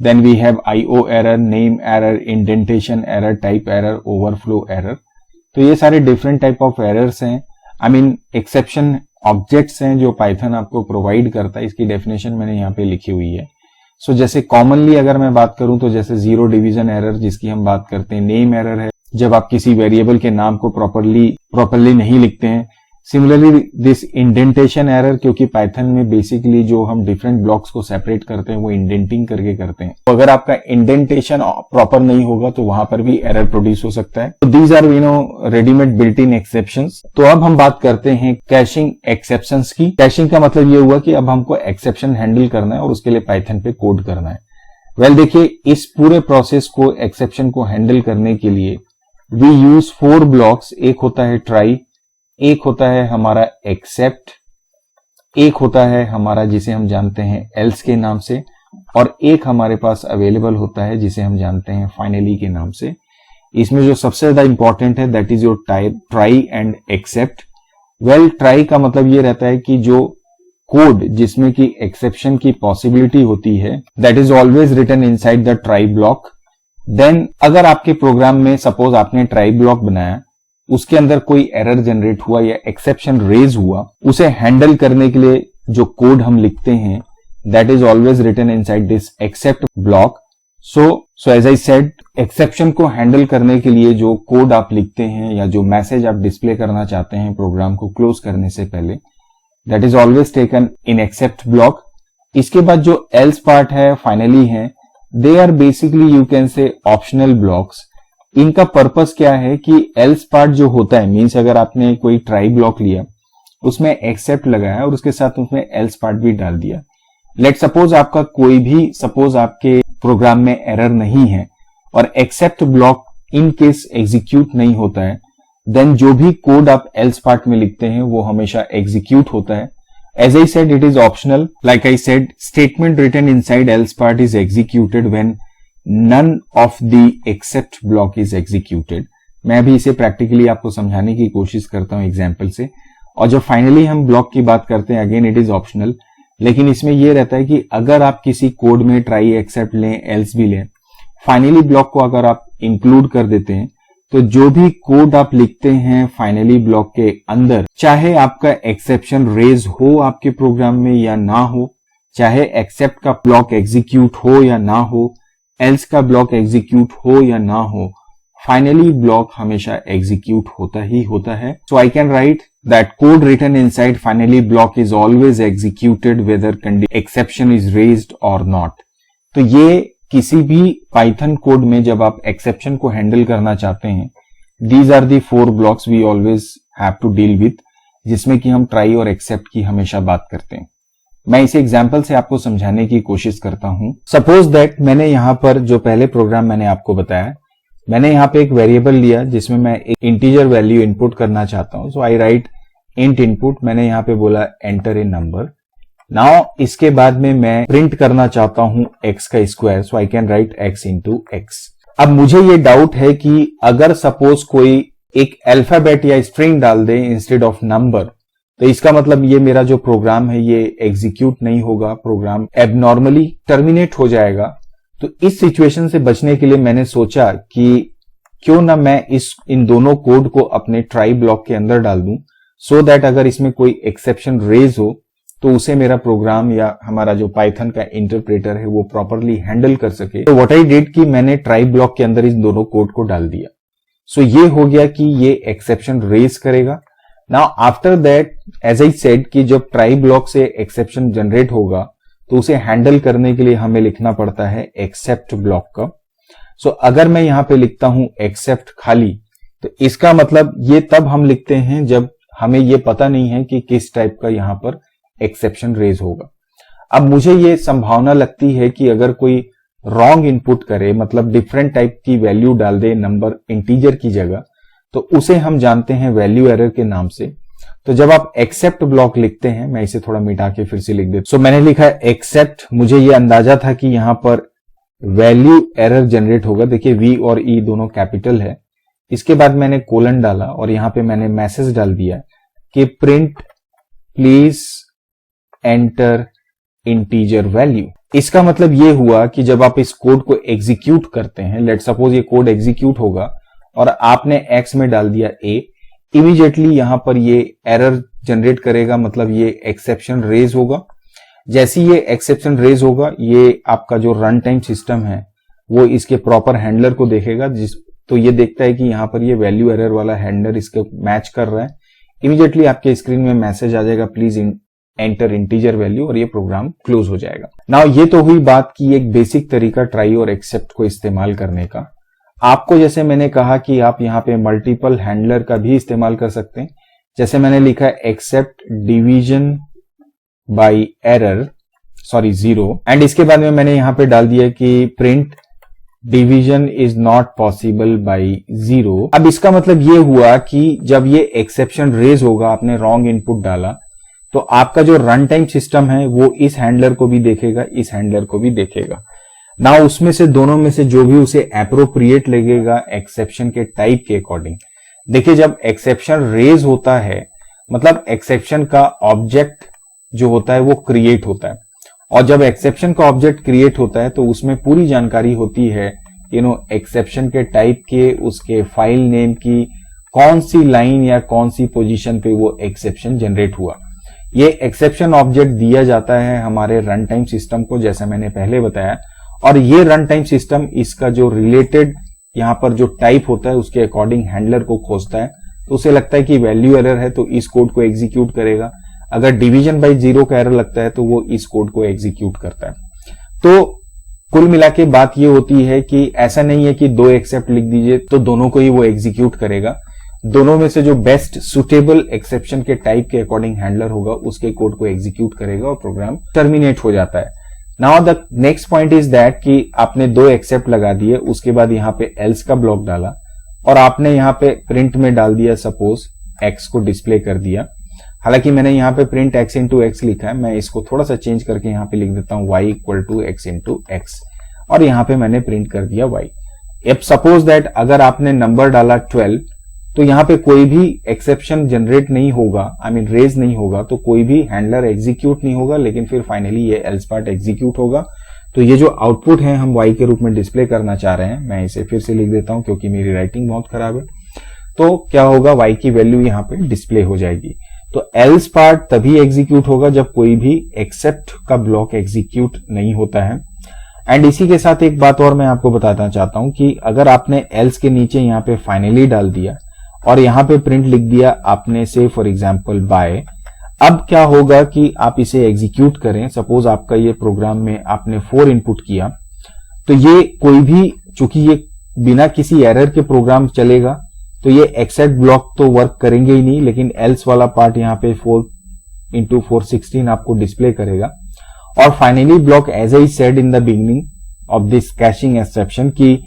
then we have IO error, name error, indentation error, type error, overflow error. तो ये सारे डिफरेंट टाइप ऑफ एरर्स हैं, आई मीन एक्सेप्शन ऑब्जेक्ट्स हैं जो पाइथन आपको प्रोवाइड करता है। इसकी डेफिनेशन मैंने यहाँ पे लिखी हुई है। सो जैसे कॉमनली अगर मैं बात करूं तो जैसे जीरो डिवीजन एरर जिसकी हम बात करते हैं, नेम एरर है जब आप किसी वेरिएबल के नाम को प्रॉपरली नहीं लिखते हैं। सिमिलरली दिस इंडेंटेशन एरर, क्योंकि पाइथन में बेसिकली जो हम डिफरेंट ब्लॉक्स को सेपरेट करते हैं वो इंडेंटिंग करके करते हैं, तो अगर आपका इंडेंटेशन प्रॉपर नहीं होगा तो वहां पर भी एरर प्रोड्यूस हो सकता है। तो these are readymade built in exceptions. तो अब हम बात करते हैं कैशिंग एक्सेप्शंस की। कैशिंग का मतलब ये हुआ कि अब हमको एक्सेप्शन हैंडल करना है और उसके लिए पाइथन पे कोड करना है। वेल देखिए, इस पूरे प्रोसेस को, एक्सेप्शन को हैंडल करने के लिए वी यूज 4 ब्लॉक्स। एक होता है ट्राई, एक होता है हमारा एक्सेप्ट, एक होता है हमारा जिसे हम जानते हैं एल्स के नाम से, और एक हमारे पास अवेलेबल होता है जिसे हम जानते हैं फाइनली के नाम से। इसमें जो सबसे ज्यादा इंपॉर्टेंट है that is your try and except. Well try का मतलब ये रहता है कि जो कोड जिसमें कि एक्सेप्शन की पॉसिबिलिटी होती है that is always written inside the try block. Then अगर आपके प्रोग्राम में सपोज आपने ट्राई ब्लॉक बनाया, उसके अंदर कोई एरर जनरेट हुआ या एक्सेप्शन रेज हुआ, उसे हैंडल करने के लिए जो कोड हम लिखते हैं that is always written inside this except block. So as I said, exception को हैंडल करने के लिए जो कोड आप लिखते हैं या जो मैसेज आप डिस्प्ले करना चाहते हैं प्रोग्राम को क्लोज करने से पहले, that is always taken in except block. इसके बाद जो एल्स पार्ट है, फाइनली है, they are basically you can say optional blocks. इनका पर्पस क्या है कि एल्स पार्ट जो होता है, मीन्स अगर आपने कोई ट्राई ब्लॉक लिया, उसमें एक्सेप्ट लगाया और उसके साथ उसमें एल्स पार्ट भी डाल दिया। लेट सपोज आपका कोई भी, सपोज आपके प्रोग्राम में एरर नहीं है और except block in case execute नहीं होता है, देन जो भी कोड आप एल्स पार्ट में लिखते हैं वो हमेशा एग्जीक्यूट होता है। As I said, it is optional. Like I said, statement written inside else part is executed when none of the except block is executed. मैं अभी इसे प्रैक्टिकली आपको समझाने की कोशिश करता हूं एग्जाम्पल से। और जब फाइनली हम ब्लॉक की बात करते हैं, अगेन इट इज ऑप्शनल, लेकिन इसमें यह रहता है कि अगर आप किसी कोड में ट्राई एक्सेप्ट लें, एल्स भी लें, फाइनली ब्लॉक को अगर आप इंक्लूड कर देते हैं तो जो भी कोड आप लिखते हैं फाइनली ब्लॉक के अंदर, चाहे आपका एक्सेप्शन रेज हो आपके प्रोग्राम में या ना हो, चाहे एक्सेप्ट का ब्लॉक एग्जीक्यूट हो या ना हो, एल्स का ब्लॉक एग्जीक्यूट हो या ना हो, फाइनली ब्लॉक हमेशा एग्जीक्यूट होता ही होता है। So I can write that code written inside finally block is always executed whether exception is raised और नॉट। तो ये किसी भी पाइथन कोड में जब आप एक्सेप्शन को हैंडल करना चाहते हैं, these are the 4 blocks we always have to deal with, जिसमें कि हम ट्राई और एक्सेप्ट की हमेशा बात करते हैं। मैं इसे एग्जांपल से आपको समझाने की कोशिश करता हूं। सपोज दैट मैंने यहां पर जो पहले प्रोग्राम मैंने आपको बताया, मैंने यहां पे एक वेरिएबल लिया जिसमें मैं एक इंटीजर वैल्यू इनपुट करना चाहता हूं। सो आई राइट इंट इनपुट, मैंने यहां पे बोला एंटर ए नंबर। नाउ इसके बाद में मैं प्रिंट करना चाहता हूं x का square, so I can right x into x। अब मुझे ये डाउट है कि अगर सपोज कोई एक अल्फाबेट या स्ट्रिंग डाल दे इंस्टेड ऑफ नंबर, तो इसका मतलब ये मेरा जो प्रोग्राम है ये एग्जीक्यूट नहीं होगा, प्रोग्राम एबनॉर्मली टर्मिनेट हो जाएगा। तो इस सिचुएशन से बचने के लिए मैंने सोचा कि क्यों ना मैं इन दोनों कोड को अपने ट्राई ब्लॉक के अंदर डाल दूं। सो दैट अगर इसमें कोई एक्सेप्शन रेज हो तो उसे मेरा प्रोग्राम या हमारा जो पाइथन का इंटरप्रेटर है वो प्रॉपरली हैंडल कर सके। तो व्हाट आई डिड कि मैंने ट्राई ब्लॉक के अंदर इस दोनों कोड को डाल दिया। सो ये हो गया कि ये एक्सेप्शन रेज करेगा। Now after that as I said कि जब ट्राई ब्लॉक से एक्सेप्शन जनरेट होगा तो उसे हैंडल करने के लिए हमें लिखना पड़ता है एक्सेप्ट ब्लॉक का। सो अगर मैं यहां पे लिखता हूं एक्सेप्ट खाली, तो इसका मतलब ये तब हम लिखते हैं जब हमें ये पता नहीं है कि किस टाइप का यहां पर एक्सेप्शन रेज होगा। अब मुझे ये संभावना लगती है कि अगर कोई रॉन्ग इनपुट करे, मतलब डिफरेंट टाइप की वैल्यू डाल दे नंबर इंटीजर की जगह, तो उसे हम जानते हैं वैल्यू एरर के नाम से। तो जब आप एक्सेप्ट ब्लॉक लिखते हैं, मैं इसे थोड़ा मिटा के फिर से लिख देता हूं। मैंने लिखा है एक्सेप्ट, मुझे ये अंदाजा था कि यहां पर वैल्यू एरर जनरेट होगा। देखिए वी और ई दोनों कैपिटल है। इसके बाद मैंने कोलन डाला और यहां पे मैंने मैसेज डाल दिया कि print please enter integer value. इसका मतलब ये हुआ कि जब आप इस कोड को एग्जीक्यूट करते हैं, लेट सपोज ये कोड एग्जीक्यूट होगा और आपने एक्स में डाल दिया ए, इमीडिएटली यहां पर ये एरर जनरेट करेगा, मतलब ये एक्सेप्शन रेज होगा। जैसे ये एक्सेप्शन रेज होगा, ये आपका जो रन टाइम सिस्टम है वो इसके प्रॉपर हैंडलर को देखेगा, तो ये देखता है कि यहां पर ये वैल्यू एरर वाला हैंडलर इसको मैच कर रहा है। इमीडिएटली आपके स्क्रीन में मैसेज आ जाएगा प्लीज एंटर इंटीजर वैल्यू, और ये प्रोग्राम क्लोज हो जाएगा। नाउ ये तो हुई बात की एक बेसिक तरीका ट्राई और एक्सेप्ट को इस्तेमाल करने का। आपको जैसे मैंने कहा कि आप यहाँ पे मल्टीपल हैंडलर का भी इस्तेमाल कर सकते हैं। जैसे मैंने लिखा है except division by error, sorry 0, and इसके बाद में मैंने यहाँ पे डाल दिया कि print division is not possible by 0। अब इसका मतलब ये हुआ कि जब ये एक्सेप्शन रेज होगा, आपने रॉन्ग इनपुट डाला, तो आपका जो रन टाइम सिस्टम है वो इस हैंडलर को भी देखेगा, इस हैंडलर को भी देखेगा। ना उसमें से दोनों में से जो भी उसे एप्रोप्रिएट लगेगा एक्सेप्शन के टाइप के अकॉर्डिंग। देखिए जब एक्सेप्शन रेज होता है, मतलब एक्सेप्शन का ऑब्जेक्ट जो होता है वो क्रिएट होता है, और जब एक्सेप्शन का ऑब्जेक्ट क्रिएट होता है तो उसमें पूरी जानकारी होती है एक्सेप्शन के टाइप के, उसके फाइल नेम की, कौन सी लाइन या कौन सी पोजीशन पे वो एक्सेप्शन जनरेट हुआ। ये एक्सेप्शन ऑब्जेक्ट दिया जाता है हमारे रन टाइम सिस्टम को, जैसा मैंने पहले बताया, और ये रन टाइम सिस्टम इसका जो रिलेटेड यहाँ पर जो टाइप होता है उसके अकॉर्डिंग हैंडलर को खोजता है। तो उसे लगता है कि वैल्यू एरर है तो इस कोड को एग्जीक्यूट करेगा, अगर डिवीजन बाय 0 का एरर लगता है तो वो इस कोड को एग्जीक्यूट करता है। तो कुल मिला के बात ये होती है कि ऐसा नहीं है कि 2 एक्सेप्ट लिख दीजिए तो दोनों को ही वो एग्जीक्यूट करेगा। दोनों में से जो बेस्ट सुटेबल एक्सेप्शन के टाइप के अकॉर्डिंग हैंडलर होगा उसके कोड को एग्जीक्यूट करेगा और प्रोग्राम टर्मिनेट हो जाता है। Now the next point is that कि आपने 2 एक्सेप्ट लगा दिए, उसके बाद यहाँ पे एल्स का ब्लॉक डाला और आपने यहाँ पे प्रिंट में डाल दिया सपोज एक्स को डिस्प्ले कर दिया। हालांकि मैंने यहाँ पे प्रिंट एक्स इंटू एक्स लिखा है, मैं इसको थोड़ा सा चेंज करके यहाँ पे लिख देता हूँ y equal to x into x, और यहाँ पे मैंने प्रिंट कर दिया y। अब सपोज दैट अगर आपने नंबर डाला 12 तो यहाँ पे कोई भी एक्सेप्शन जनरेट नहीं होगा, आई मीन रेज नहीं होगा, तो कोई भी हैंडलर एग्जीक्यूट नहीं होगा, लेकिन फिर फाइनली ये एल्स पार्ट एग्जीक्यूट होगा। तो ये जो आउटपुट है हम y के रूप में डिस्प्ले करना चाह रहे हैं, मैं इसे फिर से लिख देता हूं क्योंकि मेरी राइटिंग बहुत खराब है। तो क्या होगा, y की वैल्यू यहाँ पे डिस्प्ले हो जाएगी। तो एल्स पार्ट तभी एग्जीक्यूट होगा जब कोई भी एक्सेप्ट का ब्लॉक एग्जीक्यूट नहीं होता है। एंड इसी के साथ एक बात और मैं आपको बताना चाहता हूं कि अगर आपने एल्स के नीचे यहाँ पे फाइनली डाल दिया और यहाँ पे प्रिंट लिख दिया आपने से फॉर एग्जाम्पल बाय, अब क्या होगा कि आप इसे एग्जीक्यूट करें, सपोज आपका ये प्रोग्राम में आपने 4 इनपुट किया, तो ये कोई भी, चूंकि ये बिना किसी एरर के प्रोग्राम चलेगा तो ये एक्सेप्ट ब्लॉक तो वर्क करेंगे ही नहीं, लेकिन एल्स वाला पार्ट यहाँ पे 4 इंटू 4 16 आपको डिस्प्ले करेगा। और finally block as I said in the beginning of this catching exception की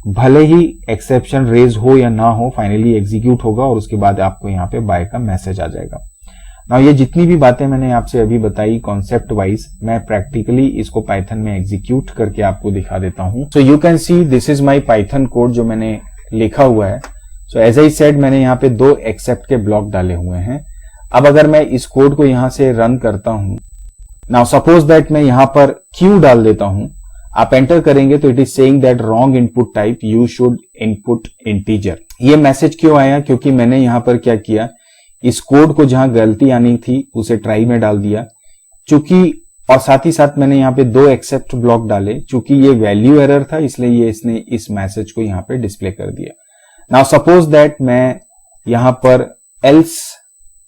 भले ही एक्सेप्शन रेज हो या ना हो, फाइनली एग्जीक्यूट होगा और उसके बाद आपको यहाँ पे बाय का मैसेज आ जाएगा। नाउ ये जितनी भी बातें मैंने आपसे अभी बताई कॉन्सेप्ट वाइज, मैं प्रैक्टिकली इसको पाइथन में एग्जीक्यूट करके आपको दिखा देता हूं। So you can see this is my Python code जो मैंने लिखा हुआ है। सो एज आई सेड मैंने यहाँ पे 2 एक्सेप्ट के ब्लॉक डाले हुए हैं। अब अगर मैं इस कोड को यहां से रन करता हूं, नाउ सपोज दैट मैं यहां पर क्यू डाल देता हूं, आप एंटर करेंगे तो it is saying that wrong input type, you should input integer. ये मैसेज क्यों आया, क्योंकि मैंने यहां पर क्या किया इस कोड को जहां गलती आनी थी उसे ट्राई में डाल दिया, चूंकि और साथ ही साथ मैंने यहाँ पे 2 एक्सेप्ट ब्लॉक डाले, चूंकि ये वैल्यू एरर था इसलिए ये इसने इस मैसेज को यहाँ पे डिस्प्ले कर दिया। नाउ सपोज दैट मैं यहाँ पर एल्स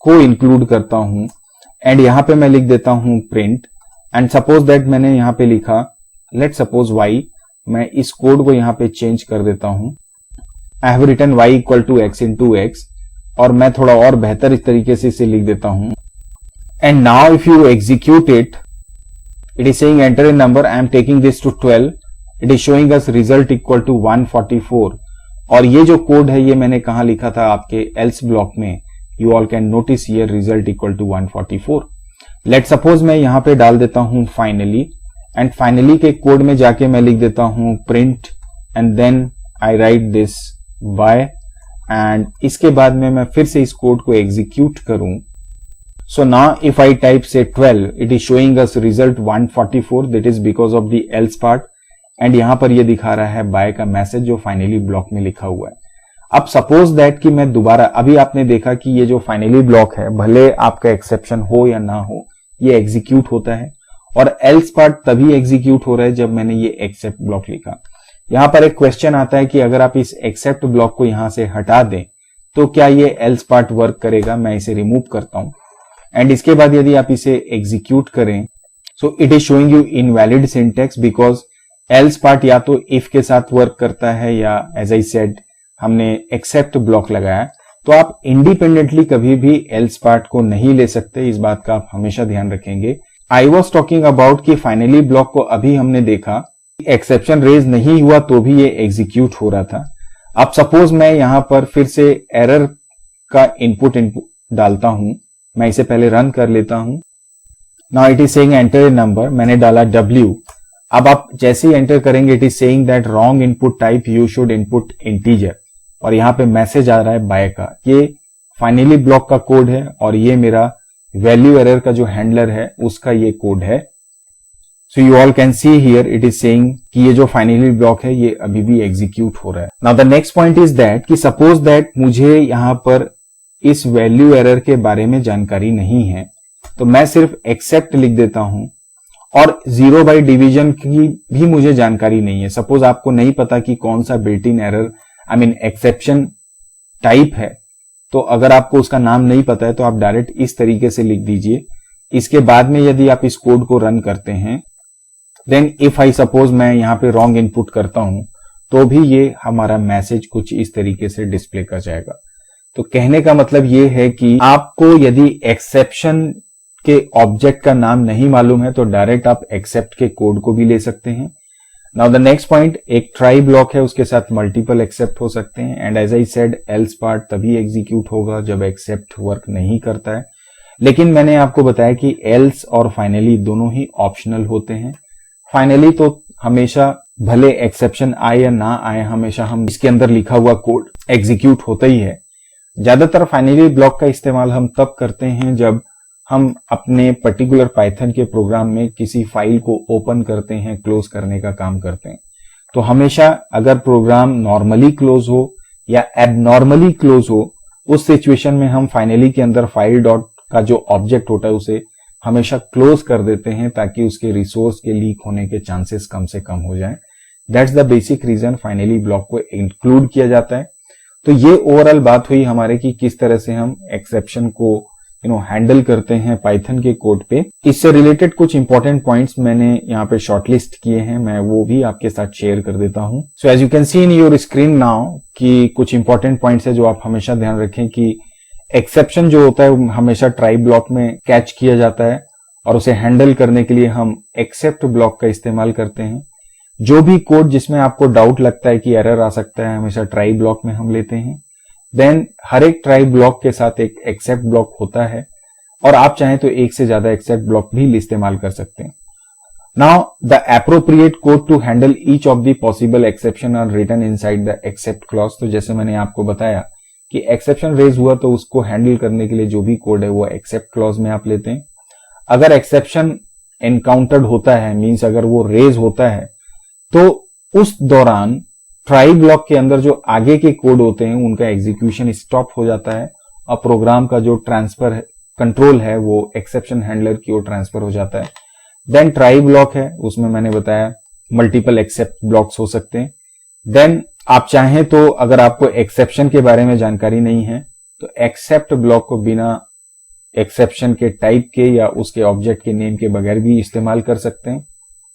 को इंक्लूड करता हूं एंड यहाँ पे मैं लिख देता हूं प्रिंट, एंड सपोज दैट मैंने यहाँ पे लिखा लेट सपोज y, मैं इस कोड को यहाँ पे चेंज कर देता हूं, I have written y equal to x into x, और मैं थोड़ा और बेहतर इस तरीके से इसे लिख देता हूं, and now if you execute it, it is saying enter a number, I am taking this to 12, it is showing us result equal to 144, और ये जो कोड है ये मैंने कहा लिखा था आपके else ब्लॉक में, you all can notice here result equal to 144। let suppose मैं यहाँ पे डाल देता हूँ finally, and finally के कोड में जाके मैं लिख देता हूँ print and then I write this by, and इसके बाद में मैं फिर से इस कोड को एग्जीक्यूट करूं। So now if I type say 12, it is showing us result 144, that is because of the else part, and यहाँ पर ये दिखा रहा है by का मैसेज जो फाइनली ब्लॉक में लिखा हुआ है। अब सपोज दैट कि मैं दोबारा, अभी आपने देखा कि ये जो फाइनली ब्लॉक है भले आपका एक्सेप्शन हो या ना हो ये एग्जीक्यूट होता है, और एल्स पार्ट तभी एग्जीक्यूट हो रहा है जब मैंने ये एक्सेप्ट ब्लॉक लिखा। यहाँ पर एक क्वेश्चन आता है कि अगर आप इस एक्सेप्ट ब्लॉक को यहां से हटा दें तो क्या ये एल्स पार्ट वर्क करेगा। मैं इसे रिमूव करता हूं, एंड इसके बाद यदि आप इसे एग्जीक्यूट करें, so it is showing you invalid syntax, because else part या तो इफ के साथ वर्क करता है या एज आई सेड हमने एक्सेप्ट ब्लॉक लगाया, तो आप इंडिपेंडेंटली कभी भी एल्स पार्ट को नहीं ले सकते। इस बात का आप हमेशा ध्यान रखेंगे। आई वॉज टॉकिंग अबाउट कि फाइनली ब्लॉक को अभी हमने देखा एक्सेप्शन रेज नहीं हुआ तो भी ये एग्जीक्यूट हो रहा था। अब सपोज मैं यहां पर फिर से एरर का इनपुट डालता हूं, मैं इसे पहले रन कर लेता हूं। Now it is saying enter a number, मैंने डाला W। अब आप जैसे ही एंटर करेंगे it is saying that wrong input type, you should input integer, और यहां पे मैसेज आ रहा है बाय का। ये फाइनली ब्लॉक का कोड है और ये मेरा वैल्यू एरर का जो हैंडलर है उसका ये कोड है। So you all can see here it is saying कि ये जो फाइनली ब्लॉक है ये अभी भी एग्जीक्यूट हो रहा है। Now the next point is that कि सपोज दैट मुझे यहां पर इस वैल्यू एरर के बारे में जानकारी नहीं है, तो मैं सिर्फ एक्सेप्ट लिख देता हूं, और 0 बाई डिवीजन की भी मुझे जानकारी नहीं है। सपोज आपको नहीं पता कि कौन सा built in error I mean exception type है, तो अगर आपको उसका नाम नहीं पता है तो आप डायरेक्ट इस तरीके से लिख दीजिए। इसके बाद में यदि आप इस कोड को रन करते हैं, देन इफ आई सपोज मैं यहां पे रॉन्ग इनपुट करता हूं तो भी ये हमारा मैसेज कुछ इस तरीके से डिस्प्ले कर जाएगा। तो कहने का मतलब ये है कि आपको यदि एक्सेप्शन के ऑब्जेक्ट का नाम नहीं मालूम है तो डायरेक्ट आप एक्सेप्ट के कोड को भी ले सकते हैं। नाउ द नेक्स्ट पॉइंट, एक ट्राई ब्लॉक है उसके साथ मल्टीपल एक्सेप्ट हो सकते हैं, and as I said else part तभी एग्जीक्यूट होगा जब एक्सेप्ट वर्क नहीं करता है। लेकिन मैंने आपको बताया कि एल्स और फाइनली दोनों ही ऑप्शनल होते हैं। फाइनली तो हमेशा भले एक्सेप्शन आए या ना आए, हमेशा हम इसके अंदर लिखा हुआ कोड एग्जीक्यूट होता ही है। ज्यादातर फाइनली ब्लॉक का इस्तेमाल हम तब करते हैं जब हम अपने पर्टिकुलर पाइथन के प्रोग्राम में किसी फाइल को ओपन करते हैं, क्लोज करने का काम करते हैं। तो हमेशा अगर प्रोग्राम नॉर्मली क्लोज हो या एबनॉर्मली क्लोज हो, उस सिचुएशन में हम फाइनली के अंदर फाइल डॉट का जो ऑब्जेक्ट होता है उसे हमेशा क्लोज कर देते हैं ताकि उसके रिसोर्स के लीक होने के चांसेस कम से कम हो जाएं। That's the basic reason finally block को इंक्लूड किया जाता है। तो ये ओवरऑल बात हुई हमारे कि किस तरह से हम एक्सेप्शन को हैंडल करते हैं पाइथन के कोड पे। इससे रिलेटेड कुछ इंपॉर्टेंट पॉइंट्स मैंने यहाँ पे शॉर्टलिस्ट किए हैं, मैं वो भी आपके साथ शेयर कर देता हूं। So as you can see in your screen now कि कुछ इंपॉर्टेंट पॉइंट्स है जो आप हमेशा ध्यान रखें कि एक्सेप्शन जो होता है हमेशा ट्राई ब्लॉक में कैच किया जाता है और उसे हैंडल करने के लिए हम एक्सेप्ट ब्लॉक का इस्तेमाल करते हैं। जो भी कोड जिसमें आपको डाउट लगता है कि एरर आ सकता है, हमेशा ट्राई ब्लॉक में हम लेते हैं। देन हर एक ट्राई ब्लॉक के साथ एक एक्सेप्ट ब्लॉक होता है और आप चाहें तो एक से ज्यादा एक्सेप्ट ब्लॉक भी इस्तेमाल कर सकते हैं। Now the appropriate code to handle each of the possible exception are written inside the except clause. तो जैसे मैंने आपको बताया कि एक्सेप्शन रेज हुआ तो उसको हैंडल करने के लिए जो भी कोड है वो एक्सेप्ट क्लॉज में आप लेते हैं। अगर एक्सेप्शन एनकाउंटर्ड होता है, मींस अगर वो रेज होता है, तो उस दौरान ट्राई ब्लॉक के अंदर जो आगे के कोड होते हैं उनका एग्जीक्यूशन स्टॉप हो जाता है प्रोग्राम का जो ट्रांसफर कंट्रोल है वो एक्सेप्शन हैंडलर की ओर ट्रांसफर हो जाता है। देन ट्राई ब्लॉक है, उसमें मैंने बताया मल्टीपल एक्सेप्ट ब्लॉक्स हो सकते हैं। देन आप चाहें तो अगर आपको एक्सेप्शन के बारे में जानकारी नहीं है तो एक्सेप्ट ब्लॉक को बिना एक्सेप्शन के टाइप के या उसके ऑब्जेक्ट के नेम के बगैर भी इस्तेमाल कर सकते हैं।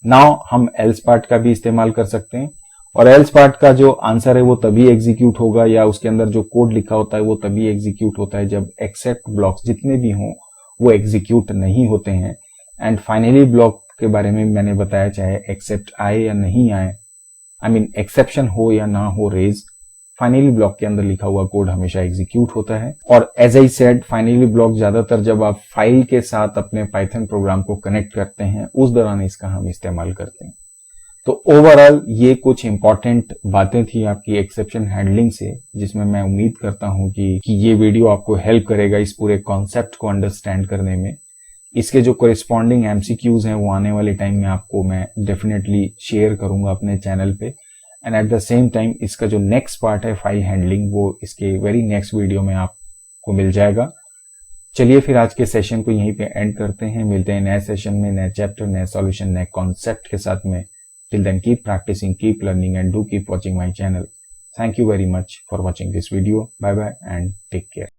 नाउ हम एल्स पार्ट का भी इस्तेमाल कर सकते हैं, और एल्स पार्ट का जो आंसर है वो तभी एग्जीक्यूट होगा या उसके अंदर जो कोड लिखा होता है वो तभी एग्जीक्यूट होता है जब एक्सेप्ट ब्लॉक्स जितने भी हों वो एग्जीक्यूट नहीं होते हैं। एंड फाइनली ब्लॉक के बारे में मैंने बताया, चाहे एक्सेप्ट आए या नहीं आए, एक्सेप्शन हो या ना हो रेज, फाइनली ब्लॉक के अंदर लिखा हुआ कोड हमेशा एग्जीक्यूट होता है। और as I said, finally block ज्यादातर जब आप फाइल के साथ अपने पाइथन प्रोग्राम को कनेक्ट करते हैं उस दौरान इसका हम इस्तेमाल करते हैं। तो ओवरऑल ये कुछ इंपॉर्टेंट बातें थी आपकी एक्सेप्शन हैंडलिंग से, जिसमें मैं उम्मीद करता हूं कि ये वीडियो आपको हेल्प करेगा इस पूरे कॉन्सेप्ट को अंडरस्टैंड करने में। इसके जो कोरिस्पॉन्डिंग एमसीक्यूज हैं वो आने वाले टाइम में आपको मैं डेफिनेटली शेयर करूंगा अपने चैनल पे। And at the same time इसका जो नेक्स्ट पार्ट है फाइल हैंडलिंग, वो इसके वेरी नेक्स्ट वीडियो में आपको मिल जाएगा। चलिए फिर आज के सेशन को यहीं पे एंड करते हैं, मिलते हैं नए सेशन में, नए चैप्टर, नए सॉल्यूशन, नए कॉन्सेप्ट के साथ में। Till then, keep practicing, keep learning, and do keep watching my channel. Thank you very much for watching this video. Bye bye and take care.